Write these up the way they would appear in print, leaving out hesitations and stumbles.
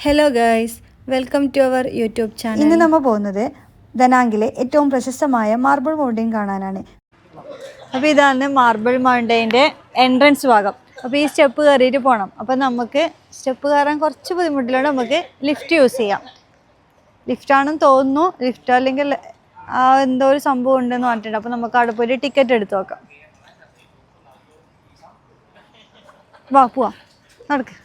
Hello guys, welcome to our YouTube channel. ഇന്ന് നമ്മൾ പോകുന്നത് ദനാങ്കിലെ ഏറ്റവും പ്രശസ്തമായ മാർബിൾ മൗണ്ടെയിൻ കാണാനാണ്. അപ്പോൾ ഇതാണ് മാർബിൾ മൗണ്ടെയിൻ്റെ എൻട്രൻസ് ഭാഗം. അപ്പോൾ ഈ സ്റ്റെപ്പ് കയറിയിട്ട് പോകണം. അപ്പോൾ നമുക്ക് സ്റ്റെപ്പ് കയറാൻ കുറച്ച് ബുദ്ധിമുട്ടിലുണ്ട്. നമുക്ക് ലിഫ്റ്റ് യൂസ് ചെയ്യാം. ലിഫ്റ്റാണെന്ന് തോന്നുന്നു. ലിഫ്റ്റ് അല്ലെങ്കിൽ എന്തോ ഒരു സംഭവം ഉണ്ടെന്ന് പറഞ്ഞിട്ടുണ്ട്. അപ്പോൾ നമുക്ക് അവിടെ പോയിട്ട് ടിക്കറ്റ് എടുത്ത് നോക്കാം. വാ പോവാം, നടക്ക്.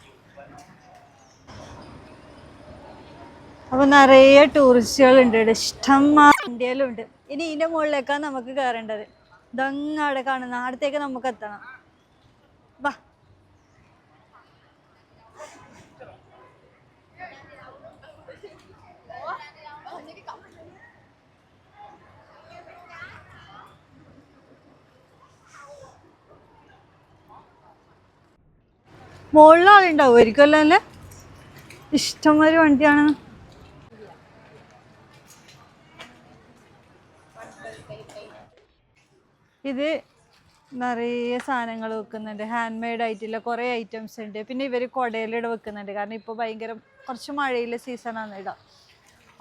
അപ്പോൾ നിറയെ ടൂറിസ്റ്റുകളുണ്ട് ഇവിടെ, ഇഷ്ടംമാതിരി വണ്ടികളുണ്ട്. ഇനി ഇതിൻ്റെ മുകളിലേക്കാണ് നമുക്ക് കയറേണ്ടത്. ഇതങ്ങ് അവിടെ കാണുന്ന അടുത്തേക്ക് നമുക്ക് എത്തണം. വാ. മുകളിൽ ആളുണ്ടാവുമായിരിക്കുമല്ലോ അല്ലേ? ഇഷ്ടംമാതിരി വണ്ടിയാണ്. ഇത് നിറയെ സാധനങ്ങൾ വെക്കുന്നുണ്ട്. ഹാൻഡ് മെയ്ഡ് ആയിട്ടുള്ള കുറേ ഐറ്റംസ് ഉണ്ട്. പിന്നെ ഇവർ കുടയിലിട വെക്കുന്നുണ്ട്. കാരണം ഇപ്പോൾ ഭയങ്കര കുറച്ച് മഴയിലെ സീസണാണ് ഇടാം.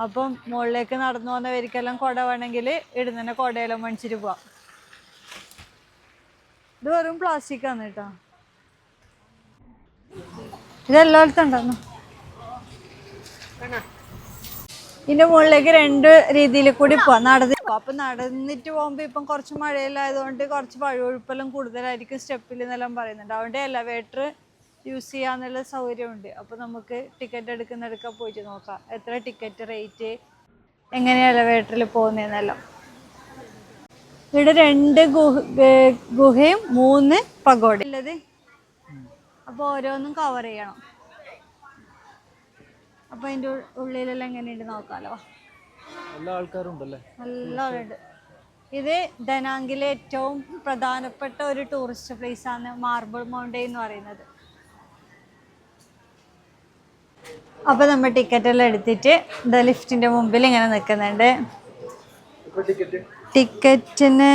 അപ്പം മുകളിലേക്ക് നടന്നു പോകുന്നവർക്കെല്ലാം കുട വേണമെങ്കിൽ ഇടുന്നതിനെ കുടയെല്ലാം മേടിച്ചിട്ട് പോവാം. ഇത് വെറും പ്ലാസ്റ്റിക്കാണ് കേട്ടോ. ഇതെല്ലായിടത്തും ഉണ്ടായിരുന്നു. ഇതിൻ്റെ മുകളിലേക്ക് രണ്ട് രീതിയിൽ കൂടി പോവാം, നടന്ന് പോവാം. അപ്പം നടന്നിട്ട് പോകുമ്പോൾ ഇപ്പം കുറച്ച് മഴയിലായതുകൊണ്ട് കുറച്ച് വഴുവഴുപ്പെല്ലാം കൂടുതലായിരിക്കും സ്റ്റെപ്പിൽ എന്നെല്ലാം പറയുന്നുണ്ട്. അതുകൊണ്ട് എലവേറ്റർ യൂസ് ചെയ്യാന്നുള്ള സൗകര്യമുണ്ട്. അപ്പോൾ നമുക്ക് ടിക്കറ്റ് എടുക്കുന്നിടയ്ക്ക് പോയിട്ട് നോക്കാം എത്ര ടിക്കറ്റ് റേറ്റ്, എങ്ങനെയാണ് എലവേറ്ററിൽ പോകുന്നതെന്നെല്ലാം. ഇവിടെ 2 ഗുഹയും 3 പഗോഡ ഉള്ളത്. അപ്പോൾ ഓരോന്നും കവർ ചെയ്യണം. അപ്പോൾ അതിൻ്റെ ഉള്ളിലെല്ലാം എങ്ങനെയുണ്ട് നോക്കാമല്ലോ. എല്ലാ ആൾക്കാരുണ്ടല്ലേ? നല്ല ആളുണ്ട്. ഇത് ദനാങ്കിലെ ഏറ്റവും പ്രധാനപ്പെട്ട ഒരു ടൂറിസ്റ്റ് പ്ലേസ് ആണ് മാർബിൾ മൗണ്ടെയിൻ എന്ന് പറയുന്നത്. അപ്പോൾ നമ്മൾ ടിക്കറ്റ് എല്ലാം എടുത്തിട്ട് ലിഫ്റ്റിൻ്റെ മുമ്പിൽ ഇങ്ങനെ നിൽക്കുന്നുണ്ട്. ടിക്കറ്റിന്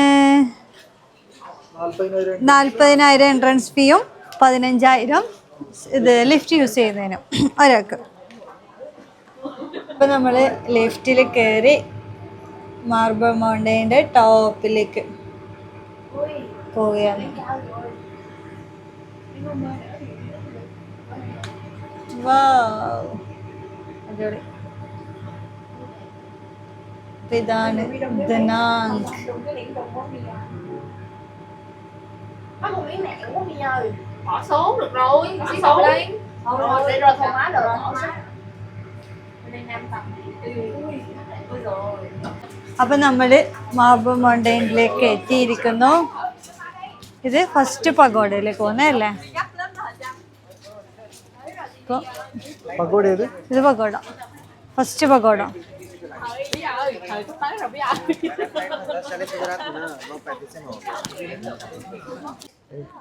40,000 എൻട്രൻസ് ഫീയും 15,000 ഇത് ലിഫ്റ്റ് യൂസ് ചെയ്യുന്നതിനും ഒരാൾക്ക്. ഇപ്പം നമ്മൾ ലിഫ്റ്റിൽ കയറി മാർബിൾ മൗണ്ടെയിൻ്റെ ടോപ്പിലേക്ക് പോവുകയാണ്. വൗ, അടിപൊളി. ഇതാണ് ദനാങ്ക്. Bỏ số được rồi, bỏ số đây. Rồi, để rồi thông báo rồi bỏ số. Đây 5 tầng. Ôi rồi. അപ്പം നമ്മൾ മാർബിൾ മൗണ്ടെയിനിലേക്ക് എത്തിയിരിക്കുന്നു. ഇത് ഫസ്റ്റ് പഗോഡയിലേക്ക് പോകുന്നതല്ലേ? ഇത് പഗോഡ, ഫസ്റ്റ് പഗോഡ.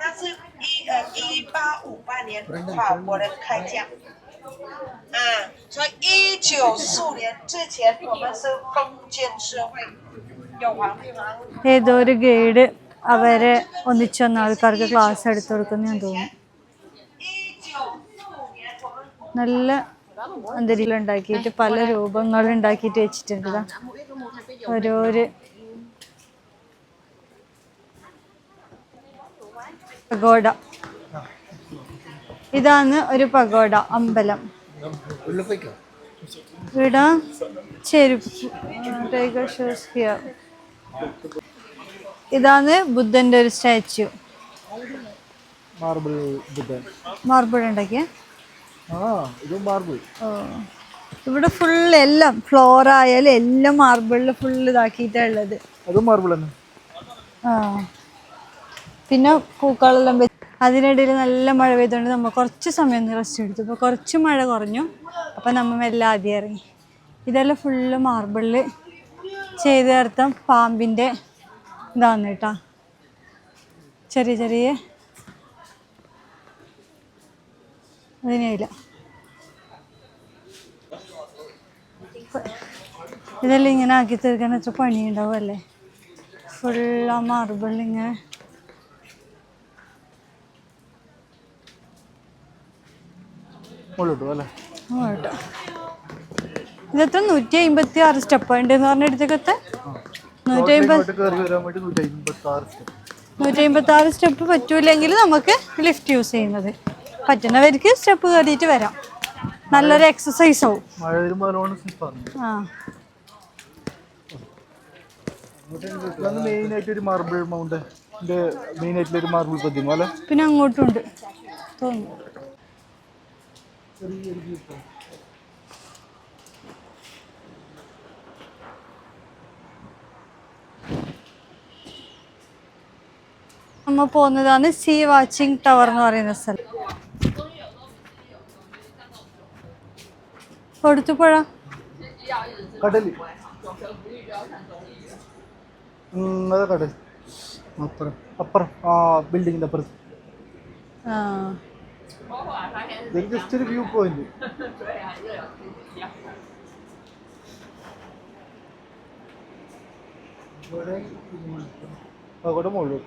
那是1858年法国人开匠，所以1945年之前我们是封建社会，有皇帝皇。ഏതോ ഒരു ഗൈഡ് അവരെ ഒന്നിച്ചു വന്ന ആൾക്കാർക്ക് ക്ലാസ് എടുത്തു കൊടുക്കുന്നതെന്ന് തോന്നുന്നു. നല്ല അന്തരീക്ഷം ഉണ്ടാക്കിയിട്ട് പല രൂപങ്ങൾ ഉണ്ടാക്കിയിട്ട് വെച്ചിട്ടുണ്ട്. ഓരോരു പഗോഡ. ഇതാണ് ഒരു പഗോഡ അമ്പലം. ഇവിടെ ഇതാണ് ബുദ്ധന്റെ ഒരു സ്റ്റാച്യു. മാർബിൾ ഉണ്ടാക്കിയ. ഇവിടെ ഫുള്ള് എല്ലാം ഫ്ലോർ ആയാലും എല്ലാം മാർബിളിൽ ഫുള്ള് ഇതാക്കിയിട്ടുള്ളത്. പിന്നെ പൂക്കളെല്ലാം വെച്ച്. അതിനിടയിൽ നല്ല മഴ പെയ്തുകൊണ്ട് നമ്മൾ കുറച്ച് സമയം റെസ്റ്റ് എടുത്തു. ഇപ്പോൾ കുറച്ച് മഴ കുറഞ്ഞു. അപ്പം നമ്മൾ എല്ലാം ആദ്യം ഇറങ്ങി. ഇതെല്ലാം ഫുള്ള് മാർബിളിൽ ചെയ്ത് ചേർത്ത പാമ്പിൻ്റെ ഇതാണ് കേട്ടോ. ചെറിയ ചെറിയ അതിനില്ല. ഇതെല്ലാം ഇങ്ങനെ ആക്കി തീർക്കാൻ എത്ര പണിയുണ്ടാവും അല്ലേ? ഫുള്ള മാർബിളിങ്ങനെ. മുകളിലോട്ട് അല്ലേ? കേട്ടോ ഇതെത്ര 156 സ്റ്റെപ്പ് ഉണ്ടെന്ന് പറഞ്ഞെടുത്തേക്കത്തെ 156 സ്റ്റെപ്പ് പറ്റൂലെങ്കിൽ നമുക്ക് ലിഫ്റ്റ് യൂസ് ചെയ്യുന്നത്. പറ്റുന്നവർക്ക് സ്റ്റെപ്പ് കയറിയിട്ട് വരാം. നല്ലൊരു എക്സസൈസ് ആവും. ആ പിന്നെ അങ്ങോട്ടുണ്ട് തോന്നുന്നു. നമ്മ പോകുന്നതാണ് സീ വാച്ചിങ് ടവർ എന്ന് പറയുന്ന സ്ഥലം. കൊടുത്തുപുഴ കടല് കടൽ അപ്പുറം ആ ബിൽഡിങ്ങിന്റെ അപ്പുറത്ത് ജസ്റ്റ് ഒരു വ്യൂ പോയിന്റ്. അവിടെ മുകളിൽ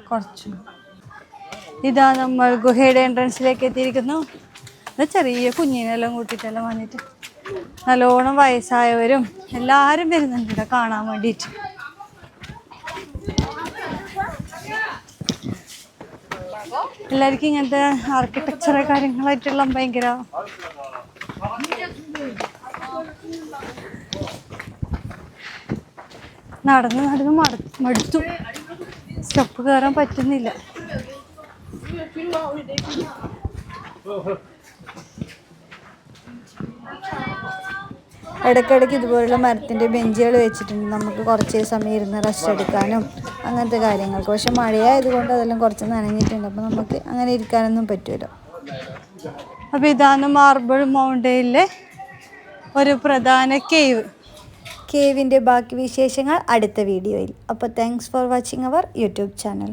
കുറച്ചു. ഇതാ നമ്മൾ ഗുഹയുടെ എൻട്രൻസിലേക്ക് എത്തിയിരിക്കുന്നു. ചെറിയ കുഞ്ഞിനെല്ലാം കൂട്ടിട്ടെല്ലാം വന്നിട്ട് നല്ലോണം വയസ്സായവരും എല്ലാവരും വരുന്നുണ്ട് ഇവിടെ കാണാൻ വേണ്ടിയിട്ട്. എല്ലാവർക്കും ഇങ്ങനത്തെ ആർക്കിടെക്ചർ കാര്യങ്ങളായിട്ടുള്ള ഭയങ്കര നടന്ന് മടുത്തു. സ്റ്റെപ്പ് കയറാൻ പറ്റുന്നില്ല. ഇടയ്ക്കിടയ്ക്ക് ഇതുപോലുള്ള മരത്തിൻ്റെ ബെഞ്ചുകൾ വെച്ചിട്ടുണ്ട്. നമുക്ക് കുറച്ച് സമയം ഇരുന്ന് റെസ്റ്റ് എടുക്കാനും അങ്ങനത്തെ കാര്യങ്ങൾക്ക്. പക്ഷെ മഴയായതുകൊണ്ട് അതെല്ലാം കുറച്ച് നനഞ്ഞിട്ടുണ്ട്. അപ്പോൾ നമുക്ക് അങ്ങനെ ഇരിക്കാനൊന്നും പറ്റില്ല. അപ്പോൾ ഇതാണ് മാർബിൾ മൗണ്ടനിലെ ഒരു പ്രധാന കേവിൻ്റെ ബാക്കി വിശേഷങ്ങൾ അടുത്ത വീഡിയോയിൽ. അപ്പോൾ thanks for watching our YouTube channel.